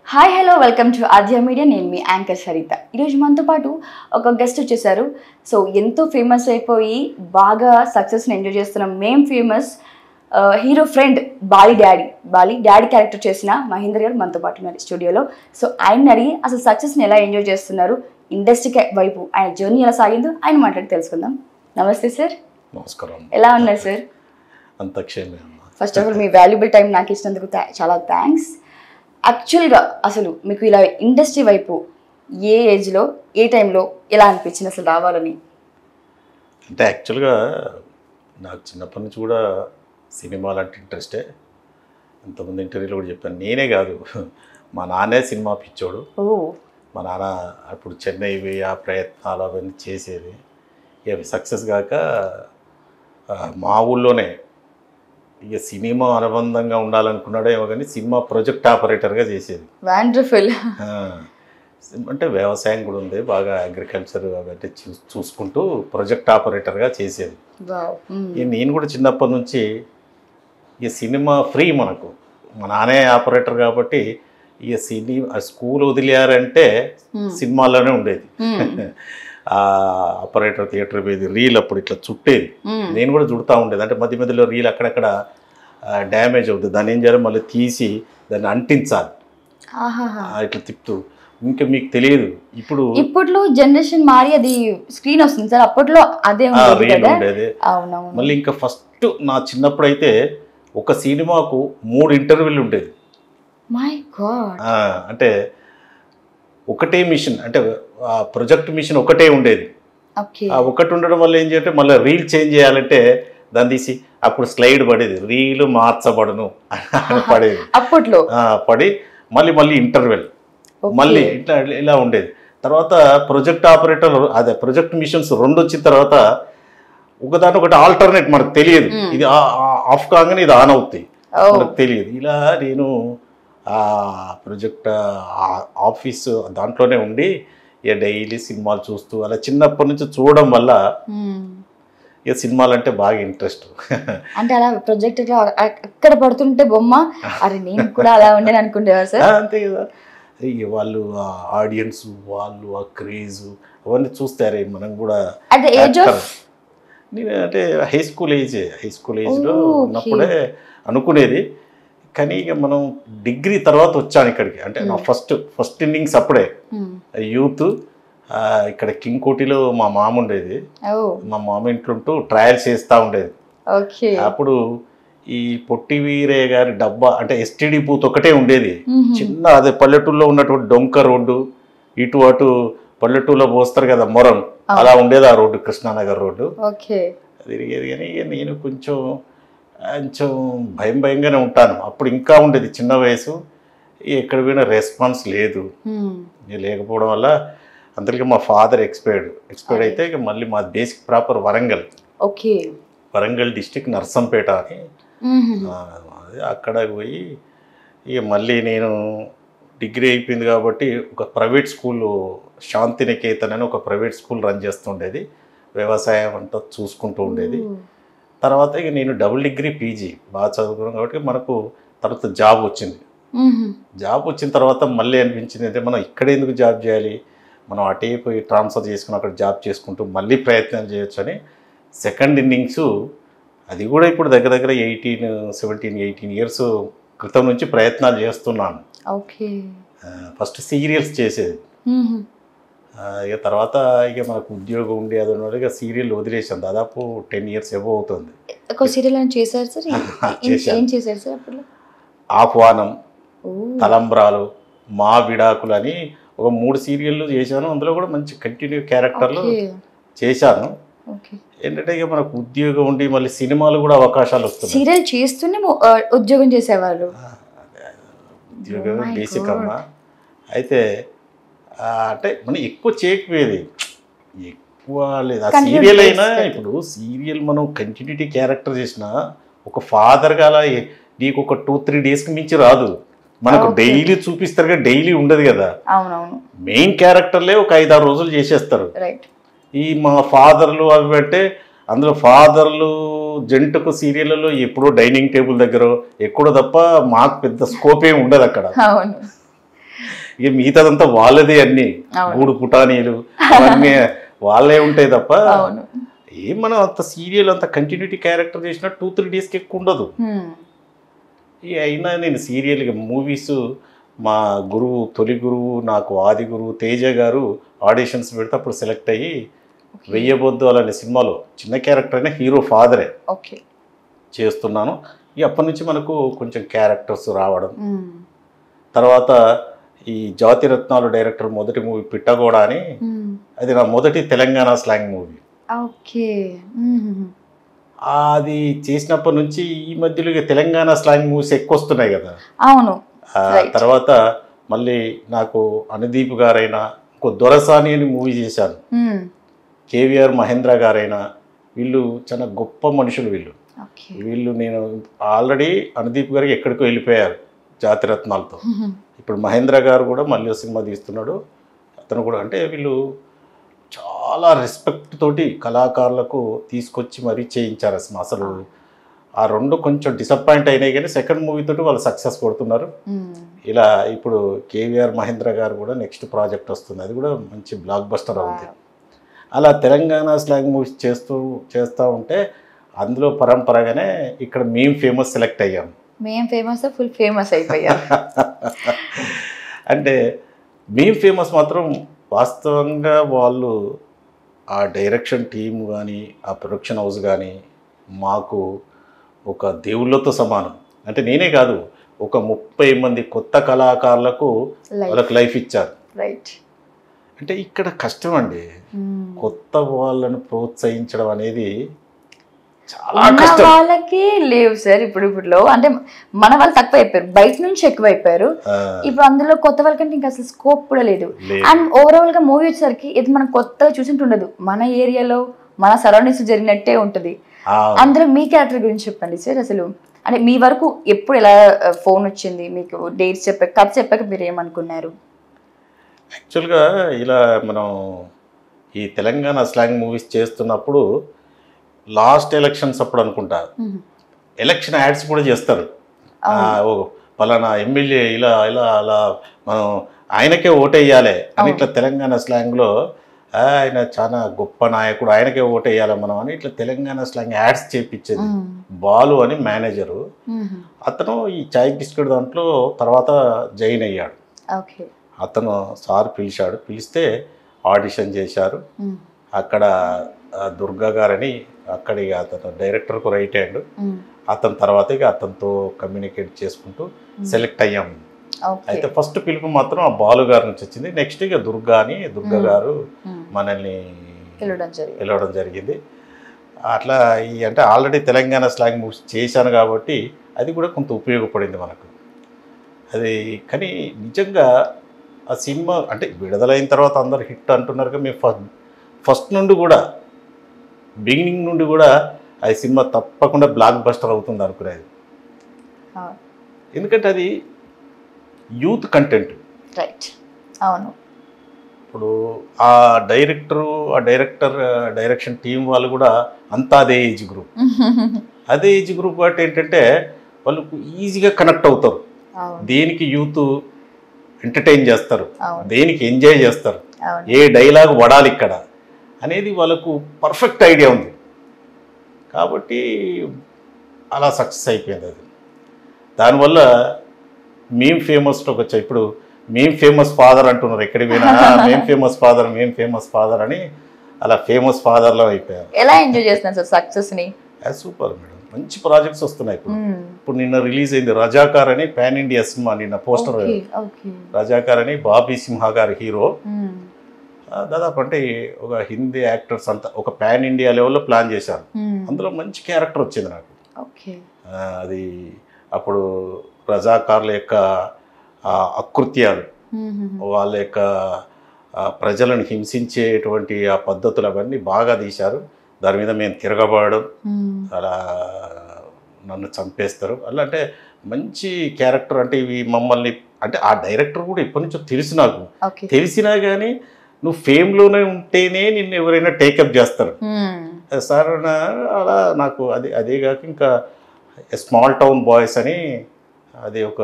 Hi hello welcome to Aadya media. నేను మీ anchor Saritha. ఈరోజు మనతో పాటు ఒక గెస్ట్ వచ్చేసారు. సో ఎంతో ఫేమస్ అయిపోయి బాగా సక్సెస్ని ఎంజాయ్ చేస్తున్న famous hero friend Bali daddy character చేసిన మహేందర్ గారు మనతో పాటు ఉన్నారు స్టూడియోలో. సో ఆయన అడిగి అసలు సక్సెస్ని ఎలా ఎంజాయ్ చేస్తున్నారు, ఇండస్ట్రీ వైపు ఆయన జర్నీ ఎలా సాగిందో ఆయన మాట్లాడి తెలుసుకుందాం. నమస్తే సార్. నమస్కారం. ఎలా ఉన్నారు సార్? అంత క్షేమే. ఫస్ట్ ఆఫ్ ఆల్ మీ వాల్యుబుల్ టైం నాకు ఇచ్చినందుకు చాలా థ్యాంక్స్. యాక్చువల్గా అసలు మీకు ఇలా ఇండస్ట్రీ వైపు ఏ ఏజ్లో ఏ టైంలో ఎలా అనిపించింది అసలు రావాలని? అంటే యాక్చువల్గా నాకు చిన్నప్పటి నుంచి కూడా సినిమాలు అంటే ఇంట్రెస్టే. ఇంతకుముందు ఇంటర్వ్యూలో కూడా చెప్పాను, నేనే కాదు మా నాన్నే సినిమా పిచ్చోడు. మా నాన్న అప్పుడు చెన్నై ఆ ప్రయత్నాలు అవన్నీ చేసేది. ఇక సక్సెస్ కాక మా ఊళ్ళోనే ఇక సినిమా అనుబంధంగా ఉండాలనుకున్నాడేమో కానీ సినిమా ప్రొజెక్ట్ ఆపరేటర్గా చేసేది. వండర్ఫుల్. అంటే వ్యవసాయం కూడా ఉంది, బాగా అగ్రికల్చర్ అవన్నీ చూసుకుంటూ ప్రొజెక్ట్ ఆపరేటర్గా చేసేది. నేను కూడా చిన్నప్పటి నుంచి ఇక సినిమా ఫ్రీ మనకు, మా నాన్నే ఆపరేటర్ కాబట్టి ఇక స్కూల్ వదిలేయారంటే సినిమాల్లోనే ఉండేది. ఆ ఆపరేటర్ థియేటర్ మీద రీల్ అప్పుడు ఇట్లా చుట్టేది, నేను కూడా చుడుతూ ఉండేది. అంటే మధ్య మధ్యలో రీల్ అక్కడక్కడ డ్యామేజ్ అవుతుంది, దాన్ని ఏం చేయాలి మళ్ళీ తీసి దాన్ని అంటించాలి ఇట్లా తిప్పుతూ. ఇంకా మీకు తెలియదు ఇప్పుడులో జనరేషన్ మారి అది స్క్రీన్ వస్తుంది సార్, అప్పట్లో అదే రీల్ ఉండేది. మళ్ళీ ఇంకా ఫస్ట్ నా చిన్నప్పుడు అయితే ఒక సినిమాకు 3 ఇంటర్వ్యూలు ఉండేది. అంటే ఒకటే మిషన్, అంటే ప్రొజెక్ట్ మిషన్ ఒకటే ఉండేది. ఒకటి ఉండడం వల్ల ఏం చేయాలంటే మళ్ళీ రీల్ చేంజ్ చేయాలంటే దాన్ని తీసి అప్పుడు స్లైడ్ పడేది, రీలు మార్చబడను పడేది అప్పట్లో పడి మళ్ళీ ఇంటర్వెల్ మళ్ళీ ఇట్లా ఇలా ఉండేది. తర్వాత ప్రొజెక్ట్ ఆపరేటర్ అదే ప్రొజెక్ట్ మిషన్స్ 2 వచ్చిన తర్వాత ఒకదాని ఒకటి ఆల్టర్నేట్ మనకు తెలియదు, ఇది ఆఫ్ కాగానే ఇది ఆన్ అవుతాయి మనకు తెలియదు. ఇలా నేను ఆ ప్రొజెక్ట్ ఆఫీస్ దాంట్లోనే ఉండి ఇక డైలీ సినిమాలు చూస్తూ అలా చిన్నప్పటి నుంచి చూడడం వల్ల ఇక సినిమాలు అంటే బాగా ఇంట్రెస్ట్. అంటే అలా ప్రొజెక్ట్ ఎక్కడ పడుతుంటే బొమ్మ అరే నేను కూడా అలా ఉండేది అనుకుంటేవారు సార్. అంతే కదా, ఇక వాళ్ళు ఆ ఆడియన్స్ వాళ్ళు ఆ క్రేజ్ అవన్నీ చూస్తారే మనం కూడా. నేను అంటే హై స్కూల్ ఏజ్లో ఉన్నప్పుడే అనుకునేది. కానీ ఇక మనం డిగ్రీ తర్వాత వచ్చాను ఇక్కడికి. అంటే నా ఫస్ట్ ఇన్నింగ్స్ అప్పుడే యూత్ ఇక్కడ కింగ్ కోటిలో మా మామ ఉండేది. మా మామ ఇంట్లో ఉంటూ ట్రయల్స్ చేస్తూ ఉండేది. అప్పుడు ఈ పొట్టి వీరయ్య గారి డబ్బా అంటే ఎస్టీడీ బూత్ ఒకటే ఉండేది చిన్న, అదే పల్లెటూరులో ఉన్నటువంటి డొంక రోడ్డు, ఇటు అటు పల్లెటూరులో పోస్తారు కదా మొరం, అలా ఉండేది ఆ రోడ్డు, కృష్ణానగర్ రోడ్డు తిరిగేది. కానీ నేను కొంచెం భయంగానే ఉంటాను. అప్పుడు ఇంకా ఉండేది చిన్న వయసు, ఎక్కడ పోయినా రెస్పాన్స్ లేదు. లేకపోవడం వల్ల అందరికీ మా ఫాదర్ ఎక్స్పైర్డ్ అయితే ఇక మళ్ళీ మా basic proper Warangal district Narsampet అని అక్కడ పోయి ఇక మళ్ళీ నేను డిగ్రీ అయిపోయింది కాబట్టి ఒక ప్రైవేట్ స్కూల్ శాంతినికేతన్ అని ఒక ప్రైవేట్ స్కూల్ రన్ చేస్తుండేది, వ్యవసాయం అంతా చూసుకుంటూ ఉండేది. తర్వాత ఇక నేను డబుల్ డిగ్రీ పీజీ బాగా చదువుకున్నాను కాబట్టి మనకు తర్వాత జాబ్ వచ్చింది. జాబ్ వచ్చిన తర్వాత మళ్ళీ అనిపించింది అంటే మనం ఇక్కడ ఎందుకు జాబ్ చేయాలి, మనం అటే పోయి ట్రాన్స్ఫర్ చేసుకుని అక్కడ జాబ్ చేసుకుంటూ మళ్ళీ ప్రయత్నాలు చేయొచ్చు అని సెకండ్ ఇన్నింగ్స్, అది కూడా ఇప్పుడు దగ్గర 17-18 ఇయర్స్ క్రితం నుంచి ప్రయత్నాలు చేస్తున్నాను. ఫస్ట్ సీరియల్స్ చేసేది, ఇక తర్వాత ఇక మనకు ఉద్యోగం ఉండి అది ఉన్నది, ఇక సీరియల్ వదిలేసాను. దాదాపు 10 ఇయర్స్ ఎబో అవుతుంది. ఆహ్వానం, తలంబ్రాలు, మా విడాకులు అని ఒక 3 సీరియళ్ళు చేశాను. అందులో కూడా మంచి కంటిన్యూ క్యారెక్టర్లు చేశాను. ఏంటంటే ఇక మనకు ఉద్యోగం ఉండి మళ్ళీ సినిమాలు కూడా అవకాశాలు వస్తున్నాయి. సీరియల్ చేస్తూనే ఉద్యోగం చేసేవాళ్ళు, ఉద్యోగం బేసిక్ అమ్మా. అయితే అంటే మనం ఎక్కువ చేయకపోయేది, ఎక్కువ లేదు. ఆ సీరియల్ అయినా ఇప్పుడు సీరియల్ మనం కంటిన్యూటీ క్యారెక్టర్ చేసిన ఒక ఫాదర్గా అలా నీకు ఒక 2-3 డేస్కి మించి రాదు. మనకు డైలీ చూపిస్తారు కదా, డైలీ ఉండదు కదా. మెయిన్ క్యారెక్టర్లే ఒక 5-6 రోజులు చేసేస్తారు. ఈ మా ఫాదర్లు అవి పెట్టే అందులో ఫాదర్లు జంటకు సీరియళ్ళలో ఎప్పుడో డైనింగ్ టేబుల్ దగ్గర ఎక్కడో తప్ప మాకు పెద్ద స్కోప్ ఏమి ఉండదు అక్కడ. ఇక మిగతాదంతా వాళ్ళదే అన్ని గూడు పుటానీలు అవన్నీ వాళ్ళే ఉంటాయి తప్ప ఏం మనం అంత సీరియల్ అంత కంటిన్యూటీ క్యారెక్టర్ చేసినా 2-3 డేస్కి ఎక్కువ ఉండదు. ఇక అయినా నేను సీరియల్గా మూవీస్ మా గురువు తొలి గురువు నాకు ఆది గురువు తేజ గారు ఆడిషన్స్ పెడితే అప్పుడు సెలెక్ట్ అయ్యి వెయ్యబొద్దు అలాంటి సినిమాలో చిన్న క్యారెక్టర్ అయినా హీరో ఫాదరే చేస్తున్నాను. ఇక అప్పటి నుంచి మనకు కొంచెం క్యారెక్టర్స్ రావడం. తర్వాత ఈ జాతిరత్నాలు డైరెక్టర్ మొదటి మూవీ పిట్టగోడ అని, అది నా మొదటి తెలంగాణ స్లాంగ్ మూవీ. అది చేసినప్పటి నుంచి ఈ మధ్యలో ఇక తెలంగాణ స్లాంగ్ మూవీస్ ఎక్కువ వస్తున్నాయి కదా. అవును. తర్వాత మళ్ళీ నాకు అనుదీప్ గారైనా ఇంకో దొరసాని అని మూవీ చేశాను. కేవీఆర్ మహేంద్ర గారైనా వీళ్ళు చాలా గొప్ప మనుషులు. వీళ్ళు నేను ఆల్రెడీ అనుదీప్ గారికి ఎక్కడికో వెళ్ళిపోయారు జాతిరత్నాలతో. ఇప్పుడు మహేంద్ర గారు కూడా మళ్ళీ సినిమా తీస్తున్నాడు. అతను కూడా అంటే వీళ్ళు చాలా రెస్పెక్ట్ తోటి కళాకారులకు తీసుకొచ్చి మరీ చేయించారు అసలు. ఆ రెండు కొంచెం డిసప్పాయింట్ అయినాయి కానీ సెకండ్ మూవీ తోటి వాళ్ళు సక్సెస్ కొడుతున్నారు. ఇలా ఇప్పుడు కేవీఆర్ మహేంద్ర గారు కూడా నెక్స్ట్ ప్రాజెక్ట్ వస్తుంది, అది కూడా మంచి బ్లాక్ బస్టర్ అవుతుంది. అలా తెలంగాణ స్లాంగ్ మూవీస్ చేస్తూ ఉంటే అందులో పరంపరగానే ఇక్కడ మేము ఫేమస్ సెలెక్ట్ అయ్యాం. మేము ఫేమస్ ఫుల్ ఫేమస్ అయిపోయాం. అంటే మేము ఫేమస్ మాత్రం వాస్తవంగా వాళ్ళు ఆ డైరెక్షన్ టీమ్ కానీ ఆ ప్రొడక్షన్ హౌస్ కానీ మాకు ఒక దేవుళ్ళతో సమానం. అంటే నేనే కాదు, ఒక 30 మంది కొత్త కళాకారులకు వాళ్ళకి లైఫ్ ఇచ్చారు. అంటే ఇక్కడ కష్టం అండి, కొత్త వాళ్ళను ప్రోత్సహించడం అనేది చాలా కష్టం. వాళ్ళకి లేవు సార్ ఇప్పుడులో, అంటే మన వాళ్ళు తక్కువ అయిపోయారు, బయట నుంచి ఎక్కువ అయిపోయారు. ఇప్పుడు అందులో కొత్త వాళ్ళకంటే ఇంకా అసలు స్కోప్ కూడా లేదు. అండ్ ఓవరాల్ గా మూవీ వచ్చేసరికి ఇది మనం కొత్తగా చూసింటుండదు, మన ఏరియాలో మన సరౌండింగ్స్ జరిగినట్టే ఉంటది. అందులో మీ క్యారెక్టర్ గురించి చెప్పండి సార్. అసలు అంటే మీ వరకు ఎప్పుడు ఎలా ఫోన్ వచ్చింది మీకు, డేట్స్ చెప్పాక కథ చెప్పాక మీరు ఏమనుకున్నారు? యాక్చువల్గా ఇలా మనం ఈ తెలంగాణ స్లాంగ్ మూవీస్ చేస్తున్నప్పుడు లాస్ట్ ఎలక్షన్స్ అప్పుడు అనుకుంటా ఎలక్షన్ యాడ్స్ కూడా చేస్తారు. పలానా ఎమ్మెల్యే ఇలా ఇలా అలా మనం ఆయనకే ఓటేయాలి అని ఇట్లా తెలంగాణ స్లాంగ్లో ఆయన చాలా గొప్ప నాయకుడు ఆయనకే ఓటేయాలి మనం అని ఇట్లా తెలంగాణ స్లాంగ్ యాడ్స్ చేపించేది. బాలు అని మేనేజరు, అతను ఈ చాయ్ బిస్కెట్ దాంట్లో తర్వాత జాయిన్ అయ్యాడు. అతను సార్ పిలిచాడు, పిలిస్తే ఆడిషన్ చేశారు. అక్కడ దుర్గా గారని అక్కడి అతను డైరెక్టర్కు రైట్ హ్యాండ్, అతని తర్వాత ఇక అతనితో కమ్యూనికేట్ చేసుకుంటూ సెలెక్ట్ అయ్యాం. అయితే ఫస్ట్ పిలుపు మాత్రం ఆ బాలు గారి నుంచి వచ్చింది. నెక్స్ట్ ఇక దుర్గా గారు మనల్ని పిలవడం జరిగింది. అట్లా ఈ అంటే ఆల్రెడీ తెలంగాణ స్లాంగ్ మూవీస్ చేశాను కాబట్టి అది కూడా కొంత ఉపయోగపడింది మనకు. అది కానీ నిజంగా ఆ సినిమా అంటే విడుదలైన తర్వాత అందరు హిట్ అంటున్నారు కానీ మేము ఫస్ట్ నుండి కూడా బిగినింగ్ నుండి కూడా ఆ సినిమా తప్పకుండా బ్లాక్ బస్టర్ అవుతుంది అనుకునేది. ఎందుకంటే అది యూత్ కంటెంట్. అవును. ఇప్పుడు ఆ డైరెక్షన్ టీం వాళ్ళు కూడా అంతా అదే ఏజ్ గ్రూప్. అదే ఏజ్ గ్రూప్ కాబట్టి ఏంటంటే వాళ్ళు ఈజీగా కనెక్ట్ అవుతారు. దేనికి యూత్ ఎంటర్టైన్ చేస్తారు, దేనికి ఎంజాయ్ చేస్తారు, ఏ డైలాగ్ వడాలి ఇక్కడ అనేది వాళ్ళకు పర్ఫెక్ట్ ఐడియా ఉంది కాబట్టి అలా సక్సెస్ అయిపోయింది. అది దానివల్ల మేము ఫేమస్లోకి వచ్చాయి. ఇప్పుడు మేము ఫేమస్ ఫాదర్ అంటున్నారు, ఎక్కడికి పోయినా మేము ఫేమస్ ఫాదర్ అని అలా ఫేమస్ ఫాదర్లో అయిపోయారు. ఎలా ఎంజాయ్ చేస్తున్నారు సార్ సక్సెస్ని? సూపర్ మేడం, మంచి ప్రాజెక్ట్స్ వస్తున్నాయి. ఇప్పుడు నిన్న రిలీజ్ అయింది రజాకార్ అని, పాన్ ఇండియా సినిమా. నిన్న పోస్టర్ రజాకార్ అని, బాబీ సింహా గారి హీరో. దాదాపు అంటే ఒక హిందీ యాక్టర్స్ అంతా ఒక పాన్ ఇండియా లెవెల్లో ప్లాన్ చేశారు. అందులో మంచి క్యారెక్టర్ వచ్చింది నాకు. అది అప్పుడు రజాకార్ల యొక్క అకృత్యాలు, వాళ్ళ యొక్క ప్రజలను హింసించేటువంటి ఆ పద్ధతులు అవన్నీ బాగా తీశారు. దాని మీద మేము తిరగబడడం, అలా నన్ను చంపేస్తారు అలా. అంటే మంచి క్యారెక్టర్. అంటే ఇవి మమ్మల్ని అంటే ఆ డైరెక్టర్ కూడా ఎప్పటి నుంచో తెలుసు నాకు. తెలిసినా కానీ నువ్వు ఫేమ్లోనే ఉంటేనే నిన్ను ఎవరైనా టేకప్ చేస్తారు సార్ అలా. నాకు అదేగాక ఇంకా స్మాల్ టౌన్ బాయ్స్ అని అది ఒక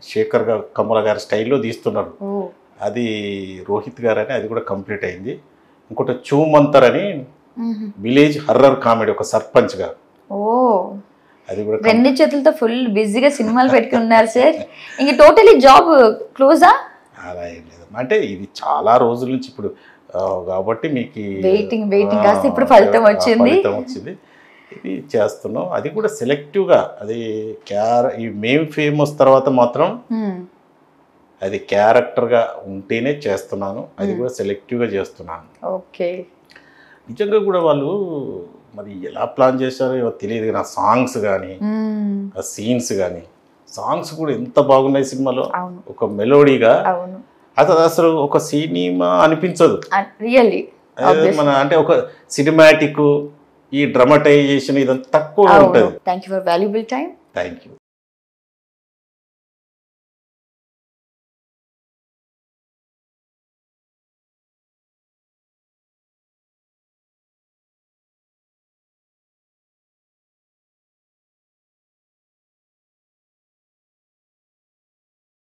శేఖర్ కమల గారి స్టైల్లో తీస్తున్నారు. ఓ అది రోహిత్ గారు అని, అది కూడా కంప్లీట్ అయింది. ఇంకోటి చూమంతర్ అని విలేజ్ హర్రర్ కామెడీ, ఒక సర్పంచ్గా, ఓ అది కూడా రెండు చేతులతో ఫుల్ బిజీగా సినిమాలు పెట్టుకున్నారు సార్. ఇంక టోటలీ జాబ్ క్లోజా? అలా ఏం లేదు, అంటే ఇది చాలా రోజుల నుంచి ఇప్పుడు కాబట్టి మీకు వెయిటింగ్ కాస్త ఇప్పుడు ఫలితం వచ్చింది. ఇది చేస్తున్నాం. అది కూడా సెలెక్టివ్గా, అది ఈ మేం ఫేమస్ తర్వాత మాత్రం అది క్యారెక్టర్గా ఉంటేనే చేస్తున్నాను. అది కూడా సెలెక్టివ్గా చేస్తున్నాను. ఓకే. నిజంగా కూడా వాళ్ళు మరి ఎలా ప్లాన్ చేశారో తెలియదు, నా సాంగ్స్ కానీ ఆ సీన్స్ కానీ, సాంగ్స్ కూడా ఎంత బాగున్నాయి సినిమాలో. ఒక మెలోడీగా అసలు ఒక సినిమా అనిపించదు రియల్లీ. మన అంటే ఒక సినిమాటిక్, ఈ డ్రమటైజేషన్ ఇదంతా తక్కువ ఉంటుంది. Thank you for valuable time. Thank you.